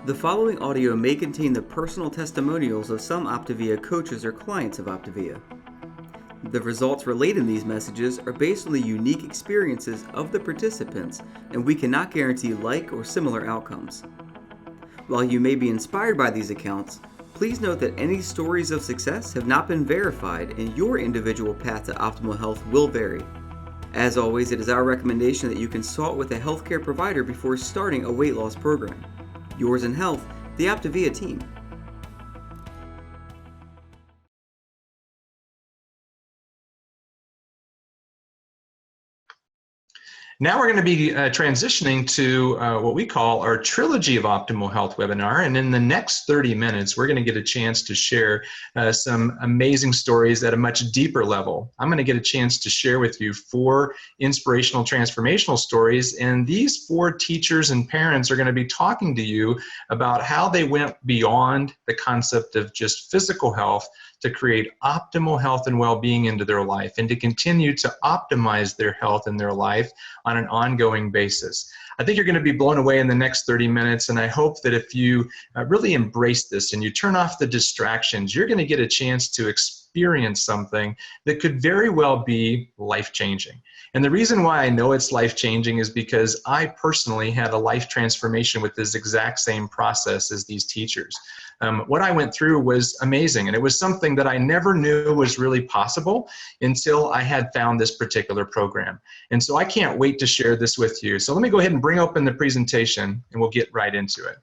The following audio may contain the personal testimonials of some Optavia coaches or clients of Optavia. The results relayed in these messages are based on the unique experiences of the participants, and we cannot guarantee like or similar outcomes. While you may be inspired by these accounts, please note that any stories of success have not been verified and your individual path to optimal health will vary. As always, it is our recommendation that you consult with a healthcare provider before starting a weight loss program. Yours in health, the Optavia team. Now we're going to be transitioning to what we call our Trilogy of Optimal Health webinar. And in the next 30 minutes, we're going to get a chance to share some amazing stories at a much deeper level. I'm going to get a chance to share with you 4 inspirational transformational stories. And these 4 teachers and parents are going to be talking to you about how they went beyond the concept of just physical health to create optimal health and well-being into their life and to continue to optimize their health and their life on an ongoing basis. I think you're going to be blown away in the next 30 minutes, and I hope that if you really embrace this and you turn off the distractions, you're going to get a chance to experience something that could very well be life-changing. And the reason why I know it's life-changing is because I personally had a life transformation with this exact same process as these teachers. What I went through was amazing, and it was something that I never knew was really possible until I had found this particular program. And so I can't wait to share this with you. So let me go ahead and bring open the presentation, and we'll get right into it.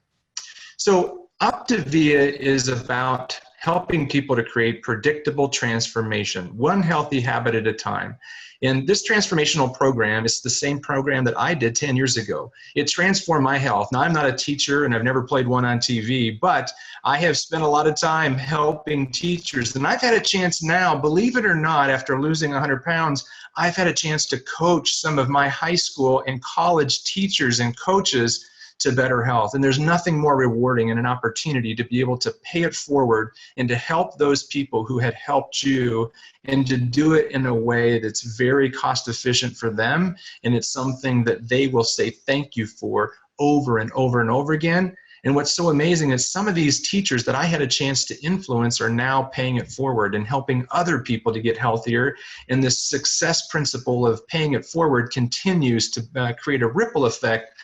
So Optavia is about helping people to create predictable transformation, one healthy habit at a time. And this transformational program is the same program that I did 10 years ago. It transformed my health. Now, I'm not a teacher and I've never played one on TV, but I have spent a lot of time helping teachers. And I've had a chance now, believe it or not, after losing 100 pounds, I've had a chance to coach some of my high school and college teachers and coaches to better health. And there's nothing more rewarding and an opportunity to be able to pay it forward and to help those people who had helped you and to do it in a way that's very cost efficient for them. And it's something that they will say thank you for over and over and over again. And what's so amazing is some of these teachers that I had a chance to influence are now paying it forward and helping other people to get healthier. And this success principle of paying it forward continues to create a ripple effect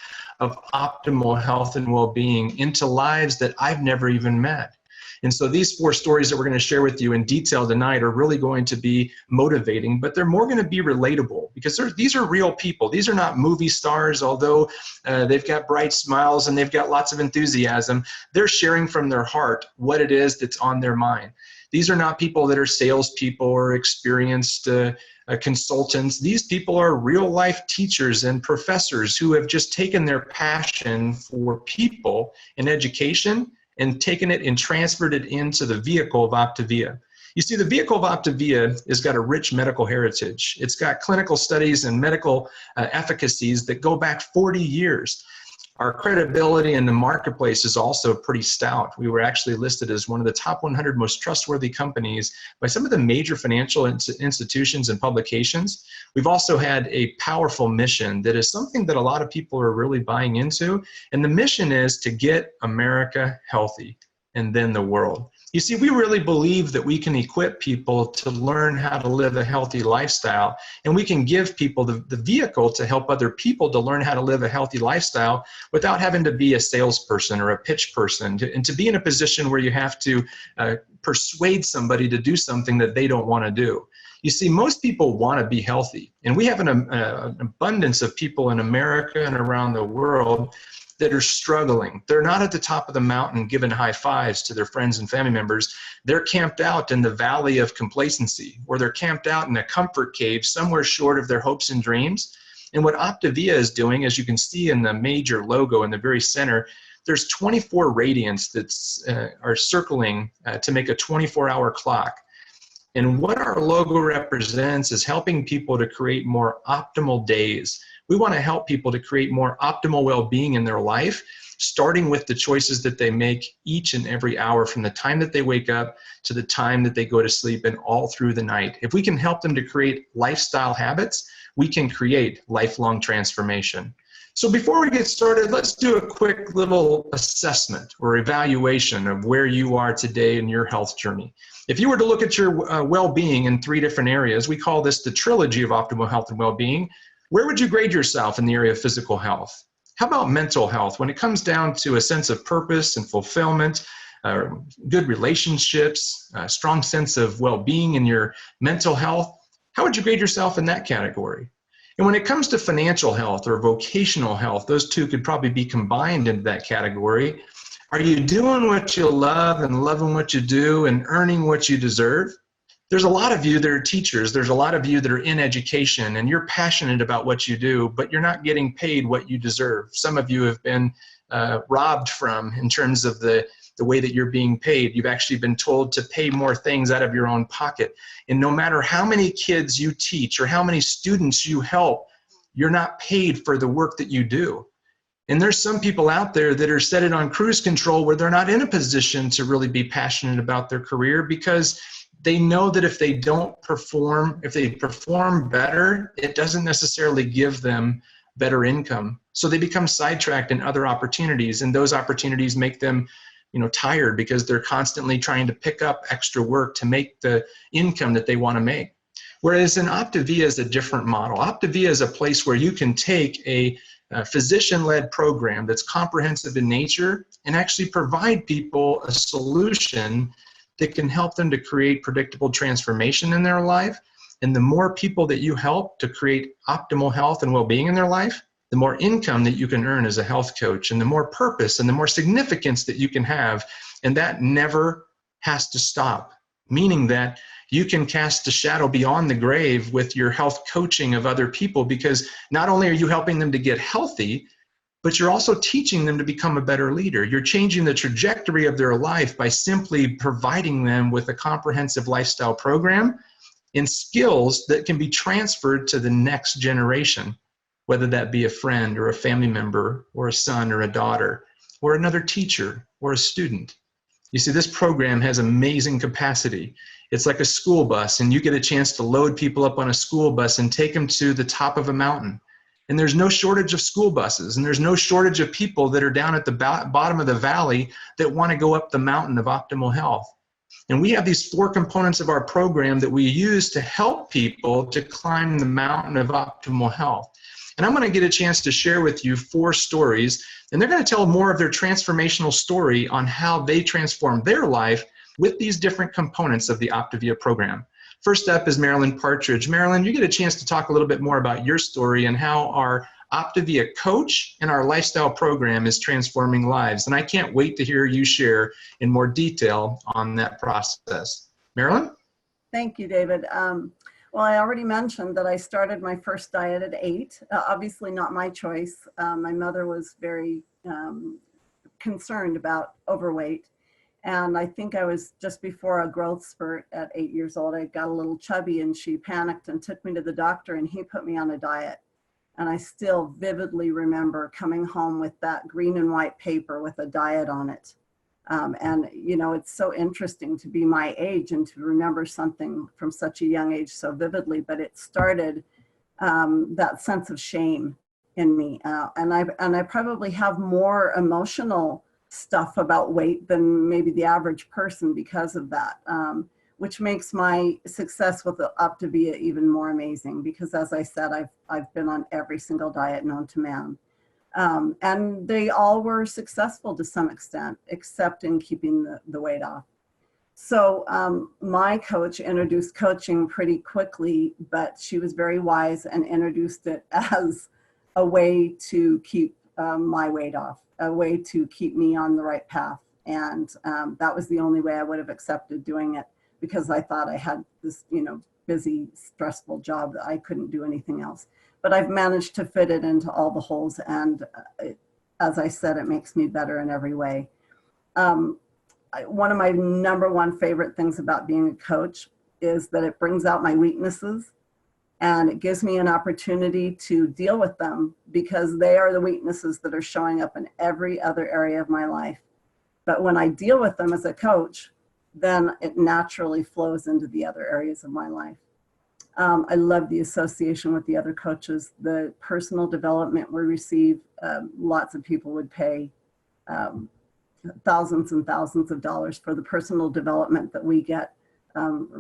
of optimal health and well-being into lives that I've never even met. And so these 4 stories that we're going to share with you in detail tonight are really going to be motivating, but they're more going to be relatable because these are real people. These are not movie stars, although they've got bright smiles and they've got lots of enthusiasm. They're sharing from their heart what it is that's on their mind. These are not people that are salespeople or experienced consultants. These people are real life teachers and professors who have just taken their passion for people and education and taken it and transferred it into the vehicle of Optavia. You see, the vehicle of Optavia has got a rich medical heritage. It's got clinical studies and medical efficacies that go back 40 years. Our credibility in the marketplace is also pretty stout. We were actually listed as one of the top 100 most trustworthy companies by some of the major financial institutions and publications. We've also had a powerful mission that is something that a lot of people are really buying into. And the mission is to get America healthy and then the world. You see, we really believe that we can equip people to learn how to live a healthy lifestyle, and we can give people the vehicle to help other people to learn how to live a healthy lifestyle without having to be a salesperson or a pitch person, and to be in a position where you have to persuade somebody to do something that they don't want to do. You see, most people want to be healthy, and we have an abundance of people in America and around the world that are struggling. They're not at the top of the mountain giving high fives to their friends and family members. They're camped out in the valley of complacency, or they're camped out in a comfort cave somewhere short of their hopes and dreams. And what Optavia is doing, as you can see in the major logo in the very center, there's 24 radiants that are circling to make a 24-hour clock. And what our logo represents is helping people to create more optimal days. We want to help people to create more optimal well-being in their life, starting with the choices that they make each and every hour from the time that they wake up to the time that they go to sleep and all through the night. If we can help them to create lifestyle habits, we can create lifelong transformation. So before we get started, let's do a quick little assessment or evaluation of where you are today in your health journey. If you were to look at your well-being in 3 different areas, we call this the trilogy of optimal health and well-being. Where would you grade yourself in the area of physical health? How about mental health? When it comes down to a sense of purpose and fulfillment, good relationships, a strong sense of well-being in your mental health, how would you grade yourself in that category? And when it comes to financial health or vocational health, those 2 could probably be combined into that category. Are you doing what you love and loving what you do and earning what you deserve? There's a lot of you that are teachers. There's a lot of you that are in education and you're passionate about what you do, but you're not getting paid what you deserve. Some of you have been robbed from in terms of the way that you're being paid. You've actually been told to pay more things out of your own pocket. And no matter how many kids you teach or how many students you help, you're not paid for the work that you do. And there's some people out there that are set it on cruise control where they're not in a position to really be passionate about their career because they know that if they don't perform, if they perform better, it doesn't necessarily give them better income. So they become sidetracked in other opportunities, and those opportunities make them tired because they're constantly trying to pick up extra work to make the income that they want to make. Whereas in Optavia is a different model. Optavia is a place where you can take a physician-led program that's comprehensive in nature and actually provide people a solution that can help them to create predictable transformation in their life. And the more people that you help to create optimal health and well-being in their life, the more income that you can earn as a health coach and the more purpose and the more significance that you can have. And that never has to stop, meaning that you can cast a shadow beyond the grave with your health coaching of other people, because not only are you helping them to get healthy, but you're also teaching them to become a better leader. You're changing the trajectory of their life by simply providing them with a comprehensive lifestyle program and skills that can be transferred to the next generation, whether that be a friend or a family member or a son or a daughter or another teacher or a student. You see, this program has amazing capacity. It's like a school bus, and you get a chance to load people up on a school bus and take them to the top of a mountain. And there's no shortage of school buses, and there's no shortage of people that are down at the bottom of the valley that want to go up the mountain of optimal health. And we have these 4 components of our program that we use to help people to climb the mountain of optimal health. And I'm going to get a chance to share with you 4 stories, and they're going to tell more of their transformational story on how they transformed their life with these different components of the Optavia program. First up is Marilyn Partridge. Marilyn, you get a chance to talk a little bit more about your story and how our Optavia coach and our lifestyle program is transforming lives. And I can't wait to hear you share in more detail on that process. Marilyn? Thank you, David. Well, I already mentioned that I started my first diet at 8. Obviously not my choice. My mother was very concerned about overweight. And I think I was just before a growth spurt at 8 years old. I got a little chubby and she panicked and took me to the doctor and he put me on a diet. And I still vividly remember coming home with that green and white paper with a diet on it. And it's so interesting to be my age and to remember something from such a young age so vividly, but it started that sense of shame in me. And I probably have more emotional stuff about weight than maybe the average person because of that, which makes my success with the Optavia even more amazing, because as I said, I've been on every single diet known to man. And they all were successful to some extent, except in keeping the weight off. So my coach introduced coaching pretty quickly, but she was very wise and introduced it as a way to keep my weight off, a way to keep me on the right path. And that was the only way I would have accepted doing it, because I thought I had this, busy, stressful job that I couldn't do anything else. But I've managed to fit it into all the holes. And as I said, it makes me better in every way. One of my number 1 favorite things about being a coach is that it brings out my weaknesses and it gives me an opportunity to deal with them, because they are the weaknesses that are showing up in every other area of my life. But when I deal with them as a coach, then it naturally flows into the other areas of my life. I love the association with the other coaches, the personal development we receive. Lots of people would pay thousands and thousands of dollars for the personal development that we get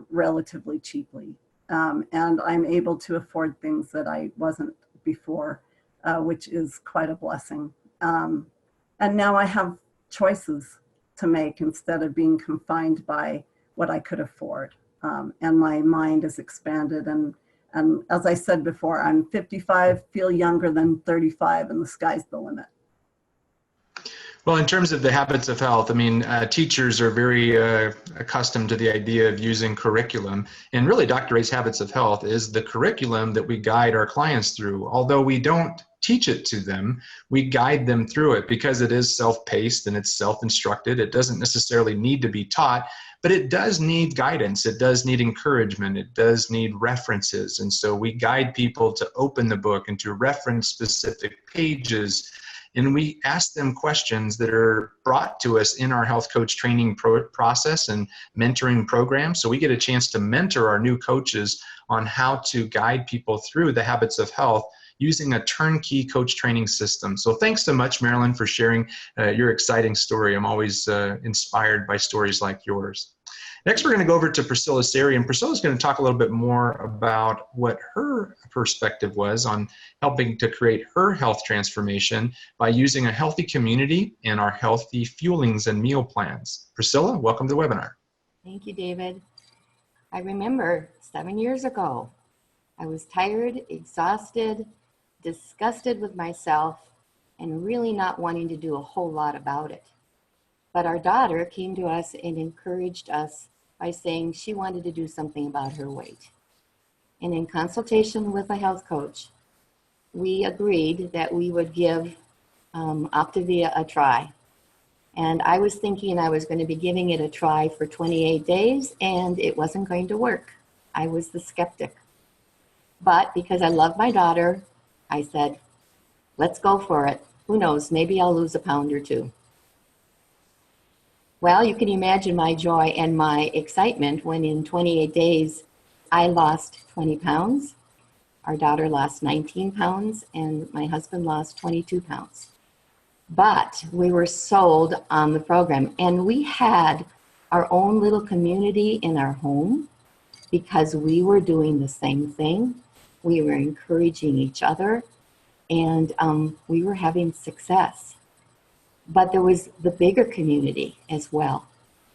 relatively cheaply. And I'm able to afford things that I wasn't before, which is quite a blessing. And now I have choices to make instead of being confined by what I could afford. And my mind is expanded. And as I said before, I'm 55, feel younger than 35, and the sky's the limit. Well, in terms of the habits of health, I mean, teachers are very accustomed to the idea of using curriculum. And really, Dr. Ray's Habits of Health is the curriculum that we guide our clients through. Although we don't teach it to them, we guide them through it because it is self-paced and it's self-instructed. It doesn't necessarily need to be taught, but it does need guidance. It does need encouragement. It does need references. And so we guide people to open the book and to reference specific pages. And we ask them questions that are brought to us in our health coach training process and mentoring program. So we get a chance to mentor our new coaches on how to guide people through the habits of health using a turnkey coach training system. So thanks so much, Marilyn, for sharing your exciting story. I'm always inspired by stories like yours. Next, we're going to go over to Priscilla Seri, and Priscilla's going to talk a little bit more about what her perspective was on helping to create her health transformation by using a healthy community and our healthy fuelings and meal plans. Priscilla, welcome to the webinar. Thank you, David. I remember 7 years ago, I was tired, exhausted, disgusted with myself, and really not wanting to do a whole lot about it. But our daughter came to us and encouraged us by saying she wanted to do something about her weight. And in consultation with a health coach, we agreed that we would give Optavia a try. And I was thinking I was going to be giving it a try for 28 days, and it wasn't going to work. I was the skeptic. But because I love my daughter, I said, let's go for it. Who knows, maybe I'll lose a pound or two. Well, you can imagine my joy and my excitement when in 28 days, I lost 20 pounds. Our daughter lost 19 pounds, and my husband lost 22 pounds. But we were sold on the program, and we had our own little community in our home because we were doing the same thing. We were encouraging each other, and we were having success. But there was the bigger community as well,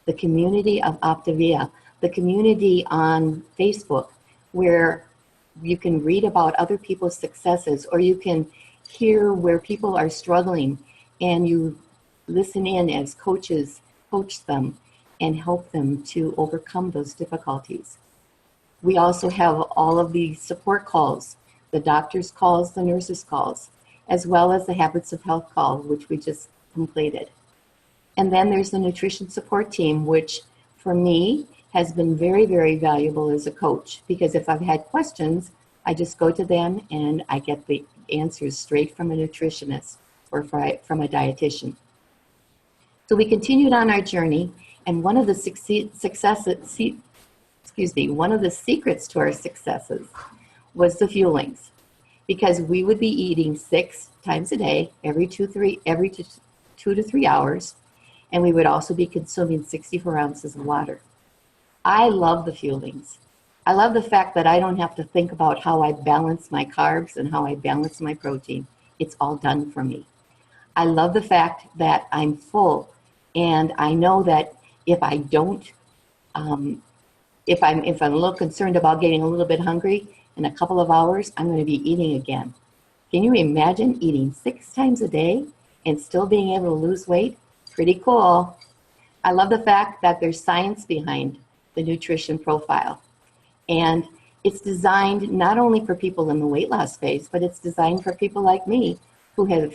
the community of Optavia, the community on Facebook, where you can read about other people's successes, or you can hear where people are struggling, and you listen in as coaches coach them and help them to overcome those difficulties. We also have all of the support calls, the doctor's calls, the nurse's calls, as well as the Habits of Health call, which we just completed. And then there's the nutrition support team, which for me has been very, very valuable as a coach, because if I've had questions, I just go to them and I get the answers straight from a nutritionist or from a dietitian. So we continued on our journey, and one of the one of the secrets to our successes was the fuelings, because we would be eating 6 times a day, every 2 to 3 hours, and we would also be consuming 64 ounces of water. I love the fuelings. I love the fact that I don't have to think about how I balance my carbs and how I balance my protein. It's all done for me. I love the fact that I'm full, and I know that if I don't, if I'm a little concerned about getting a little bit hungry, in a couple of hours, I'm going to be eating again. Can you imagine eating 6 times a day and still being able to lose weight? Pretty cool. I love the fact that there's science behind the nutrition profile. And it's designed not only for people in the weight loss phase, but it's designed for people like me who have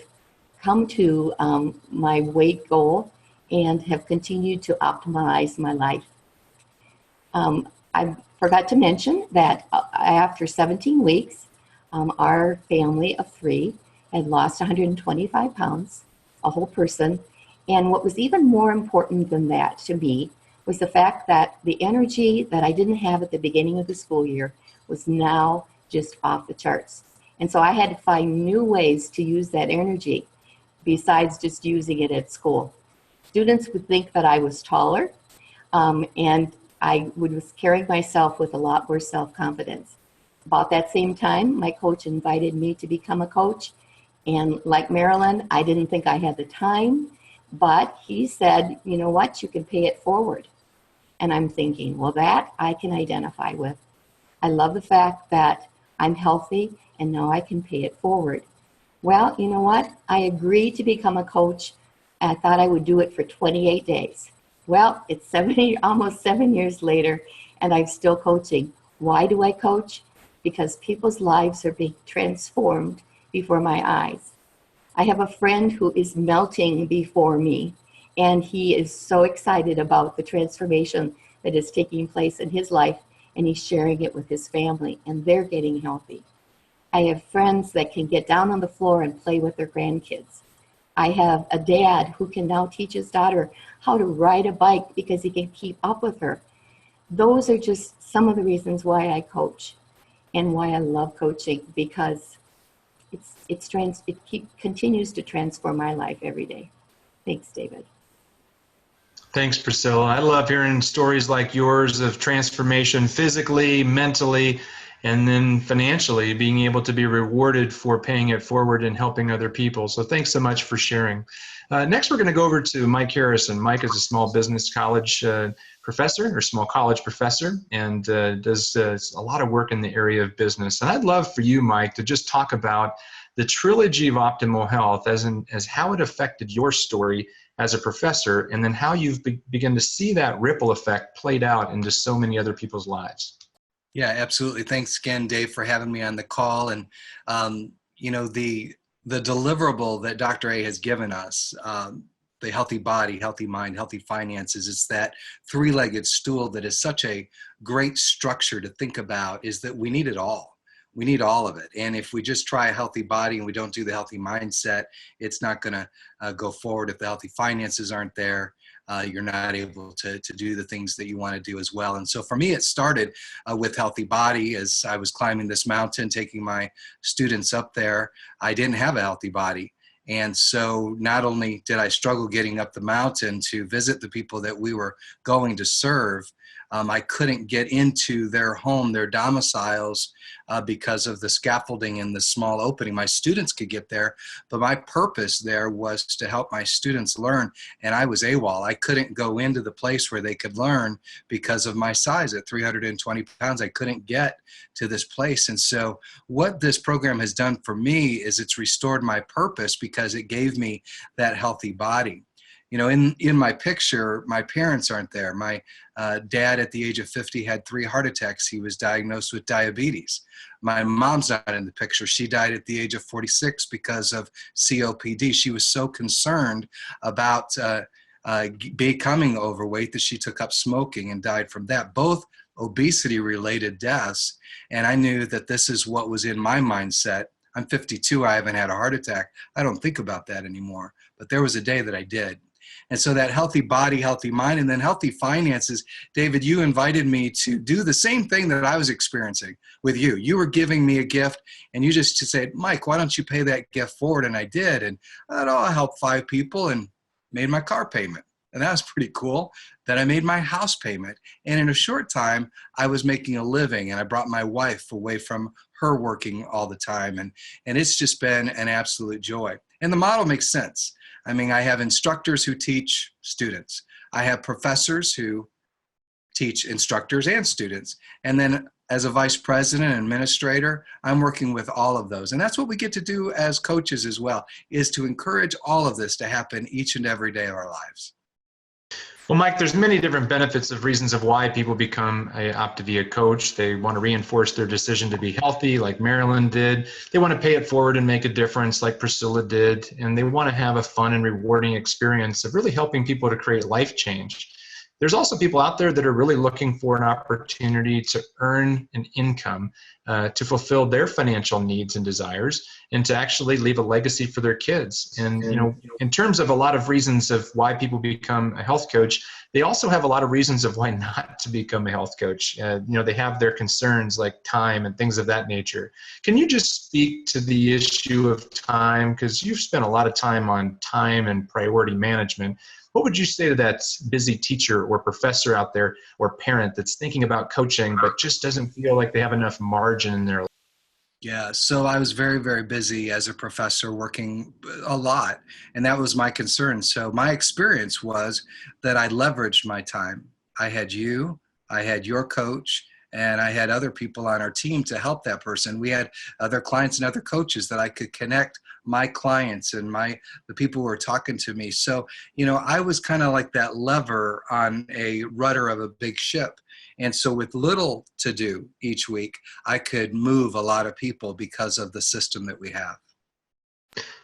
come to my weight goal and have continued to optimize my life. I forgot to mention that after 17 weeks, our family of 3 had lost 125 pounds, a whole person. And what was even more important than that to me was the fact that the energy that I didn't have at the beginning of the school year was now just off the charts. And so I had to find new ways to use that energy besides just using it at school. Students would think that I was taller, and I was carrying myself with a lot more self-confidence. About that same time, my coach invited me to become a coach. And like Marilyn, I didn't think I had the time, but he said, you know what, you can pay it forward. And I'm thinking, well, that I can identify with. I love the fact that I'm healthy and now I can pay it forward. Well, you know what? I agreed to become a coach. I thought I would do it for 28 days. Well, it's almost 7 years later, and I'm still coaching. Why do I coach? Because people's lives are being transformed before my eyes. I have a friend who is melting before me, and he is so excited about the transformation that is taking place in his life, and he's sharing it with his family, and they're getting healthy. I have friends that can get down on the floor and play with their grandkids. I have a dad who can now teach his daughter how to ride a bike because he can keep up with her. Those are just some of the reasons why I coach and why I love coaching, because it continues to transform my life every day. Thanks, David. Thanks, Priscilla. I love hearing stories like yours of transformation physically, mentally, and then financially, being able to be rewarded for paying it forward and helping other people. So thanks so much for sharing. Next, we're going to go over to Mike Harrison. Mike is a small business college professor, or small college professor, and does a lot of work in the area of business. And I'd love for you, Mike, to just talk about the Trilogy of Optimal Health as how it affected your story as a professor, and then how you've begun to see that ripple effect played out into so many other people's lives. Yeah, absolutely. Thanks again, Dave, for having me on the call. And, you know, the deliverable that Dr. A has given us, the healthy body, healthy mind, healthy finances, it's that three-legged stool that is such a great structure to think about, is that we need it all. We need all of it. And if we just try a healthy body and we don't do the healthy mindset, it's not going to go forward. If the healthy finances aren't there, you're not able to do the things that you want to do as well. And so for me, it started with healthy body. As I was climbing this mountain, taking my students up there, I didn't have a healthy body. And so not only did I struggle getting up the mountain to visit the people that we were going to serve, I couldn't get into their home, their domiciles, because of the scaffolding and the small opening. My students could get there, but my purpose there was to help my students learn, and I was AWOL. I couldn't go into the place where they could learn because of my size. At 320 pounds, I couldn't get to this place. And so what this program has done for me is it's restored my purpose, because it gave me that healthy body. You know, in my picture, my parents aren't there. My dad at the age of 50 had 3 heart attacks. He was diagnosed with diabetes. My mom's not in the picture. She died at the age of 46 because of COPD. She was so concerned about becoming overweight that she took up smoking and died from that. Both obesity-related deaths. And I knew that this is what was in my mindset. I'm 52. I haven't had a heart attack. I don't think about that anymore. But there was a day that I did. And so that healthy body, healthy mind, and then healthy finances. David, you invited me to do the same thing that I was experiencing with you. You were giving me a gift, and you just said, Mike, why don't you pay that gift forward? And I did. And I thought, oh, I helped 5 people and made my car payment. And that was pretty cool. Then I made my house payment. And in a short time, I was making a living, and I brought my wife away from her working all the time. And it's just been an absolute joy. And the model makes sense. I mean, I have instructors who teach students. I have professors who teach instructors and students. And then as a vice president and administrator, I'm working with all of those. And that's what we get to do as coaches as well, is to encourage all of this to happen each and every day of our lives. Well, Mike, there's many different benefits of reasons of why people become a Optavia coach. They want to reinforce their decision to be healthy, like Marilyn did. They want to pay it forward and make a difference, like Priscilla did. And they want to have a fun and rewarding experience of really helping people to create life change. There's also people out there that are really looking for an opportunity to earn an income to fulfill their financial needs and desires, and to actually leave a legacy for their kids. And, in terms of a lot of reasons of why people become a health coach, they also have a lot of reasons of why not to become a health coach. They have their concerns like time and things of that nature. Can you just speak to the issue of time? Because you've spent a lot of time on time and priority management. What would you say to that busy teacher or professor out there or parent that's thinking about coaching but just doesn't feel like they have enough margin in their life? Yeah, so I was very, very busy as a professor, working a lot, and that was my concern. So my experience was that I leveraged my time. I had you, I had your coach, and I had other people on our team to help that person. We had other clients and other coaches that I could connect my clients and the people who were talking to me. So, I was kind of like that lever on a rudder of a big ship. And so with little to do each week, I could move a lot of people because of the system that we have.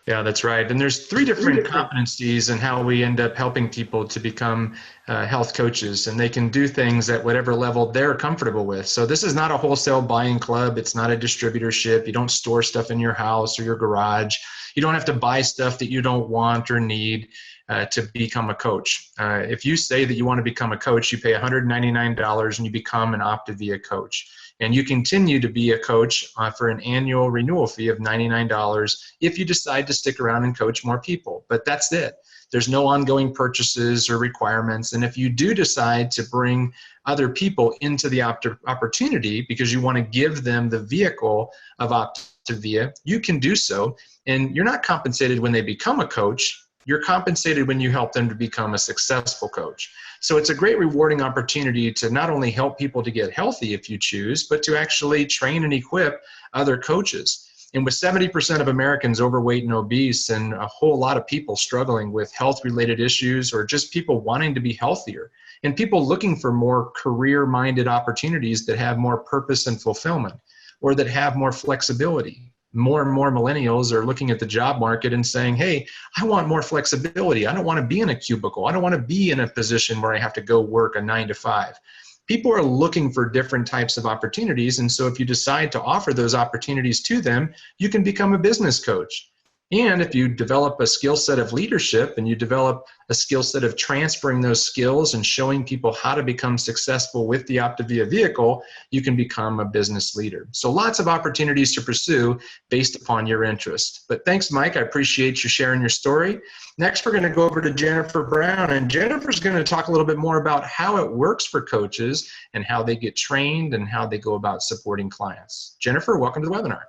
Yeah, that's right. And there's three different competencies in how we end up helping people to become health coaches, and they can do things at whatever level they're comfortable with. So this is not a wholesale buying club. It's not a distributorship. You don't store stuff in your house or your garage. You don't have to buy stuff that you don't want or need to become a coach. If you say that you want to become a coach, you pay $199 and you become an Optavia coach. And you continue to be a coach for an annual renewal fee of $99 if you decide to stick around and coach more people. But that's it. There's no ongoing purchases or requirements. And if you do decide to bring other people into the opportunity because you want to give them the vehicle of Optavia, you can do so. And you're not compensated when they become a coach. You're compensated when you help them to become a successful coach. So it's a great rewarding opportunity to not only help people to get healthy if you choose, but to actually train and equip other coaches. And with 70% of Americans overweight and obese, and a whole lot of people struggling with health-related issues, or just people wanting to be healthier, and people looking for more career-minded opportunities that have more purpose and fulfillment, or that have more flexibility. More and more millennials are looking at the job market and saying, hey, I want more flexibility. I don't want to be in a cubicle. I don't want to be in a position where I have to go work a 9-to-5. People are looking for different types of opportunities. And so if you decide to offer those opportunities to them, you can become a business coach. And if you develop a skill set of leadership and you develop a skill set of transferring those skills and showing people how to become successful with the Optavia vehicle, you can become a business leader. So lots of opportunities to pursue based upon your interest. But thanks, Mike. I appreciate you sharing your story. Next, we're going to go over to Jennifer Brown, and Jennifer's going to talk a little bit more about how it works for coaches and how they get trained and how they go about supporting clients. Jennifer, welcome to the webinar.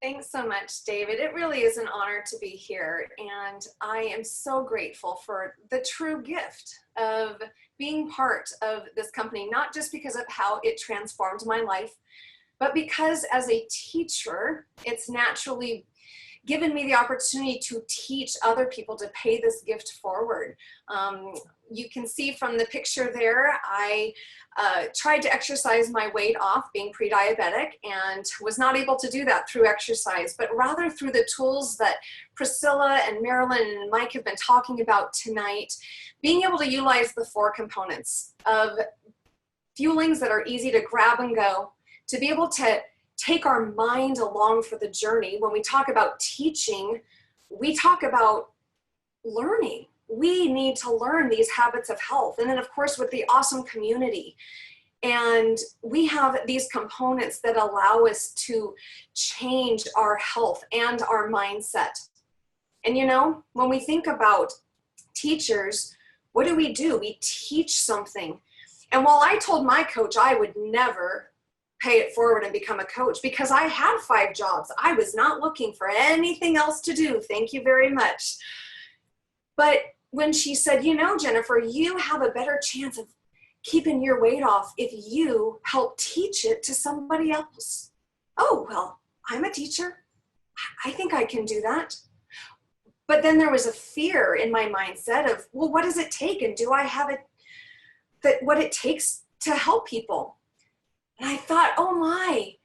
Thanks so much, David. It really is an honor to be here, and I am so grateful for the true gift of being part of this company, not just because of how it transformed my life, but because as a teacher, it's naturally given me the opportunity to teach other people to pay this gift forward. You can see from the picture there, I tried to exercise my weight off, being pre-diabetic, and was not able to do that through exercise, but rather through the tools that Priscilla and Marilyn and Mike have been talking about tonight, being able to utilize the 4 components of fuelings that are easy to grab and go, to be able to take our mind along for the journey. When we talk about teaching, we talk about learning. We need to learn these habits of health. And then of course with the awesome community. And we have these components that allow us to change our health and our mindset. And when we think about teachers, what do? We teach something. And while I told my coach I would never pay it forward and become a coach because I had 5 jobs, I was not looking for anything else to do. Thank you very much. But when she said, Jennifer, you have a better chance of keeping your weight off if you help teach it to somebody else. Oh, well, I'm a teacher. I think I can do that. But then there was a fear in my mindset of, well, what does it take? And do I have what it takes to help people? And I thought, oh my,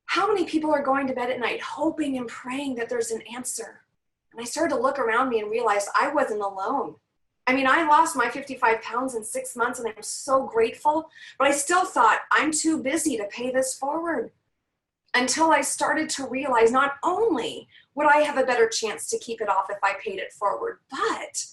how many people are going to bed at night hoping and praying that there's an answer? And I started to look around me and realize I wasn't alone. I mean, I lost my 55 pounds in 6 months and I'm so grateful, but I still thought I'm too busy to pay this forward, until I started to realize not only would I have a better chance to keep it off if I paid it forward, but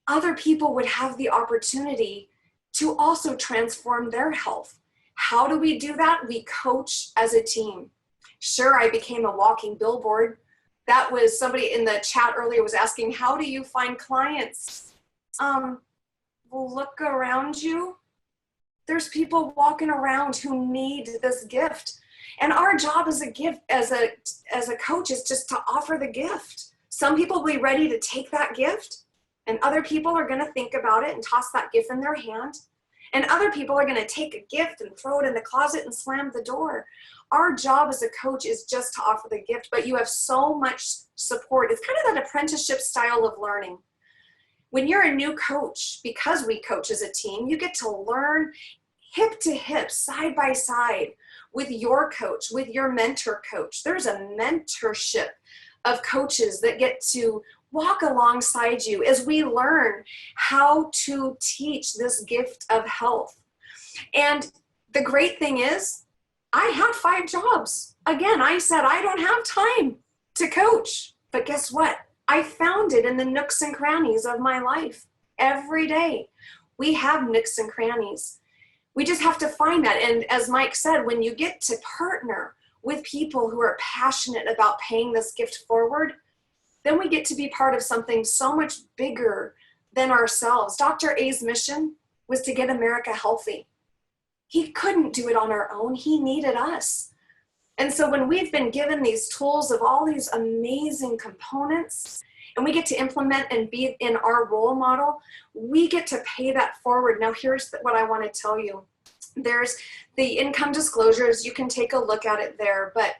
other people would have the opportunity to also transform their health. How do we do that? We coach as a team. Sure, I became a walking billboard. That was somebody in the chat earlier was asking, how do you find clients? Well, look around you. There's people walking around who need this gift. And our job as a gift, as a coach, is just to offer the gift. Some people will be ready to take that gift, and other people are going to think about it and toss that gift in their hand. And other people are going to take a gift and throw it in the closet and slam the door. Our job as a coach is just to offer the gift, but you have so much support. It's kind of that apprenticeship style of learning. When you're a new coach, because we coach as a team, you get to learn hip to hip, side by side, with your coach, with your mentor coach. There's a mentorship of coaches that get to walk alongside you as we learn how to teach this gift of health. And the great thing is, I had 5 jobs. Again, I said, I don't have time to coach. But guess what? I found it in the nooks and crannies of my life. Every day, we have nooks and crannies. We just have to find that. And as Mike said, when you get to partner with people who are passionate about paying this gift forward, then we get to be part of something so much bigger than ourselves. Dr. A's mission was to get America healthy. He couldn't do it on our own. He needed us. And so when we've been given these tools of all these amazing components, and we get to implement and be in our role model, we get to pay that forward. Now, here's what I want to tell you. There's the income disclosures. You can take a look at it there. But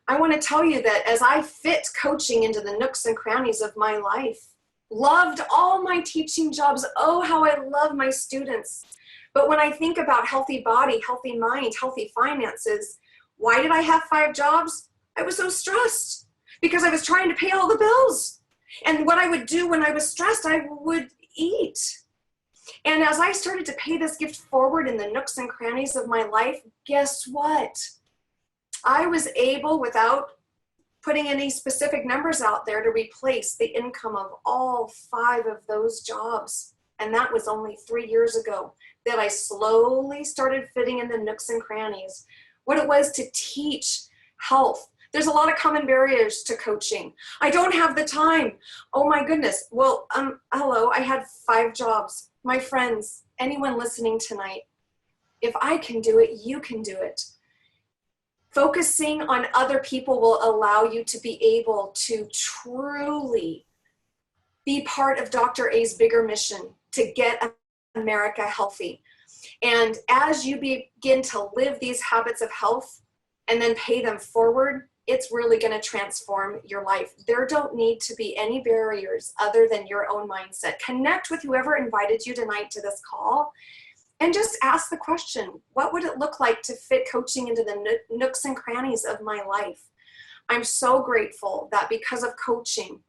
I want to tell you that as I fit coaching into the nooks and crannies of my life, loved all my teaching jobs. Oh, how I love my students. But when I think about healthy body, healthy mind, healthy finances, why did I have 5 jobs? I was so stressed because I was trying to pay all the bills. And what I would do when I was stressed, I would eat. And as I started to pay this gift forward in the nooks and crannies of my life, guess what? I was able, without putting any specific numbers out there, to replace the income of all 5 of those jobs. And that was only 3 years ago that I slowly started fitting in the nooks and crannies. What it was to teach health. There's a lot of common barriers to coaching. I don't have the time. Oh my goodness. Well, hello, I had 5 jobs. My friends, anyone listening tonight, if I can do it, you can do it. Focusing on other people will allow you to be able to truly be part of Dr. A's bigger mission to get America healthy. And as you begin to live these habits of health and then pay them forward, it's really going to transform your life. There don't need to be any barriers other than your own mindset. Connect with whoever invited you tonight to this call and just ask the question, what would it look like to fit coaching into the nooks and crannies of my life? I'm so grateful that because of coaching,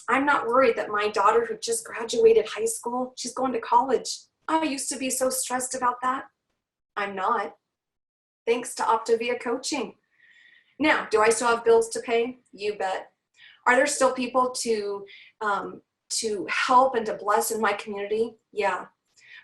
I'm not worried that my daughter who just graduated high school, she's going to college. I used to be so stressed about that. I'm not. Thanks to Optavia coaching. Now, do I still have bills to pay? You bet. Are there still people to help and to bless in my community? Yeah.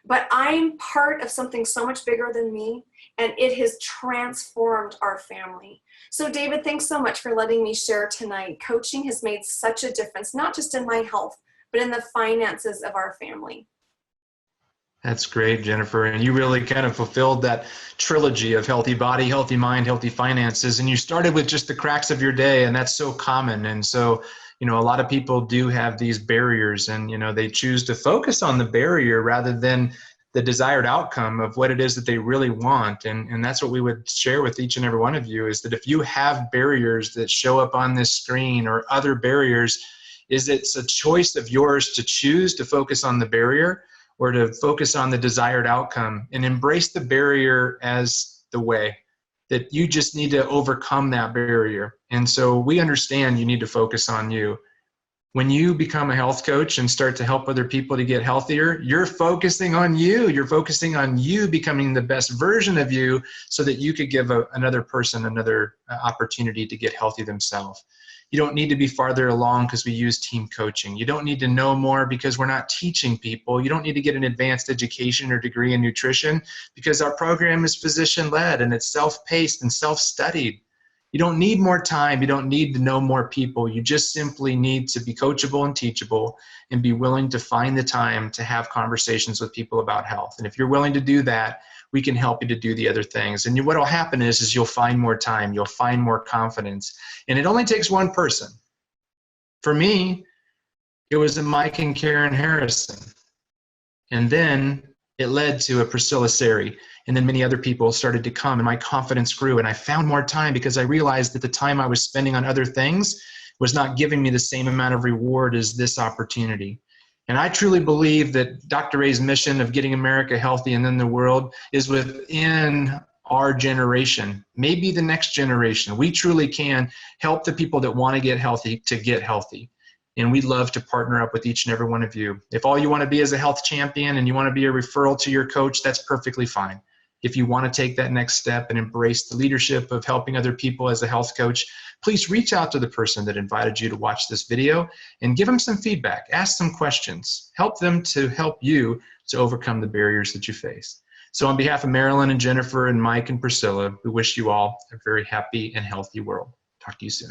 But I'm part of something so much bigger than me, and it has transformed our family. So David, thanks so much for letting me share tonight. Coaching has made such a difference, not just in my health, but in the finances of our family. That's great, Jennifer. And you really kind of fulfilled that trilogy of healthy body, healthy mind, healthy finances. And you started with just the cracks of your day, and that's so common. And so, a lot of people do have these barriers, and, they choose to focus on the barrier rather than the desired outcome of what it is that they really want. And that's what we would share with each and every one of you, is that if you have barriers that show up on this screen or other barriers, it's a choice of yours to choose to focus on the barrier or to focus on the desired outcome, and embrace the barrier as the way that you just need to overcome that barrier. And so we understand you need to focus on you. When you become a health coach and start to help other people to get healthier, you're focusing on you. You're focusing on you becoming the best version of you so that you could give another person another opportunity to get healthy themselves. You don't need to be farther along because we use team coaching. You don't need to know more because we're not teaching people. You don't need to get an advanced education or degree in nutrition because our program is physician-led and it's self-paced and self-studied. You don't need more time. You don't need to know more people. You just simply need to be coachable and teachable and be willing to find the time to have conversations with people about health. And if you're willing to do that, we can help you to do the other things. And what will happen is you'll find more time. You'll find more confidence. And it only takes one person. For me, it was a Mike and Karen Harrison. And then it led to a Priscilla Seri. And then many other people started to come and my confidence grew and I found more time because I realized that the time I was spending on other things was not giving me the same amount of reward as this opportunity. And I truly believe that Dr. A's mission of getting America healthy and then the world is within our generation, maybe the next generation. We truly can help the people that want to get healthy to get healthy. And we'd love to partner up with each and every one of you. If all you want to be is a health champion and you want to be a referral to your coach, that's perfectly fine. If you want to take that next step and embrace the leadership of helping other people as a health coach, please reach out to the person that invited you to watch this video and give them some feedback, ask some questions, help them to help you to overcome the barriers that you face. So on behalf of Marilyn and Jennifer and Mike and Priscilla, we wish you all a very happy and healthy world. Talk to you soon.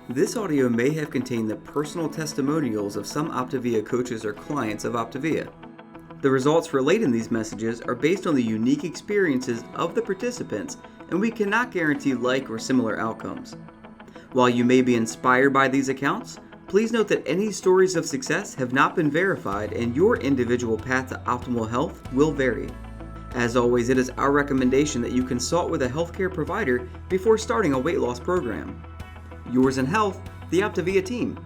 This audio may have contained the personal testimonials of some Optavia coaches or clients of Optavia. The results relayed in these messages are based on the unique experiences of the participants, and we cannot guarantee like or similar outcomes. While you may be inspired by these accounts, please note that any stories of success have not been verified and your individual path to optimal health will vary. As always, it is our recommendation that you consult with a healthcare provider before starting a weight loss program. Yours in health, the Optavia team.